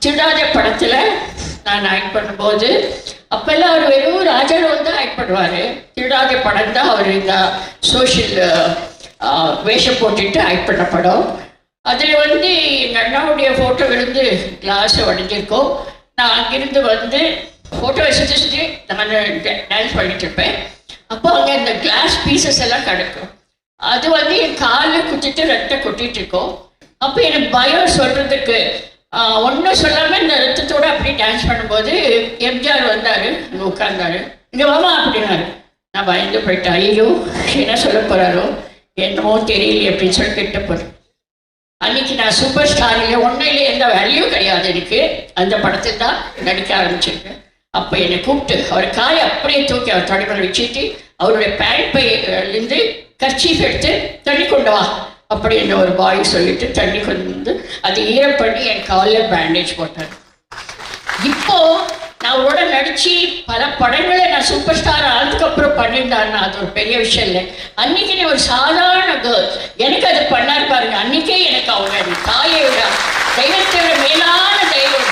திருடாத படத்தில் நான் ஆக்ட் பண்ணும்போது அப்போல்லாம் அவர் வெறும் ராஜாரோல் தான் ஆக்ட் பண்ணுவார். திருடாத படம் தான் அவர் இந்த சோஷியல் வேஷம் போட்டுட்டு ஆக்ட் பண்ண படம். அதில் வந்து எங்கள் அண்ணாவுடைய ஃபோட்டோ விழுந்து கிளாஸை உடஞ்சிருக்கோம். நான் அங்கிருந்து வந்து ஃபோட்டோ சுற்றி நான் டான்ஸ் பண்ணிட்டு இருப்பேன். அப்போ அங்கே இந்த கிளாஸ் பீசஸ் எல்லாம் கிடக்கும். அது வந்து என் காலில் குத்திட்டு ரத்தம் கொட்டிட்டு இருக்கோம். அப்போ எனக்கு பயம் சொல்கிறதுக்கு ஒன்றும் சொல்லாமல் இந்த ரத்தத்தோடு அப்படி டான்ஸ் பண்ணும்போது எம்ஜிஆர் வந்தார், அங்கே உட்கார்ந்தாரு. இங்கே வாமா அப்படின்னாரு. நான் பயந்து போயிட்டேன். ஐயோ என்ன சொல்ல போகிறாரோ என்னமோ தெரியலையே அப்படின்னு சொல்லி கிட்ட போகிறேன். அன்னைக்கு நான் சூப்பர் ஸ்டாரில் ஒன்றையிலே எந்த வேல்யூ கிடையாது எனக்கு. அந்த படத்தில் தான் நடிக்க ஆரம்பிச்சிருக்கேன். அப்போ என்னை கூப்பிட்டு அவர் காயை அப்படியே தூக்கி அவர் தொடைமலை வச்சுட்டு அவருடைய பேண்ட் பையிலேருந்து கர்ச்சீஃப் எடுத்து தண்ணி கொண்டு வா அப்படின்னு ஒரு பாய் சொல்லிட்டு தண்ணி கொண்டு வந்து அது ஈரம் பண்ணி என் காலில் பேண்டேஜ் போட்டார். இப்போ நான் அவரோட நடிச்சு பல படங்களை நான் சூப்பர் ஸ்டார் ஆனதுக்கப்புறம் பண்ணியிருந்தாருன்னா அது ஒரு பெரிய விஷயம் இல்லை. அன்னைக்கு நீ ஒரு சாதாரண கேர்ள் எனக்கு அது பண்ணாரு பாருங்க. அன்னைக்கே எனக்கு அவங்க தாயை விட தெய்வத்தை விட மேலான தெய்வம்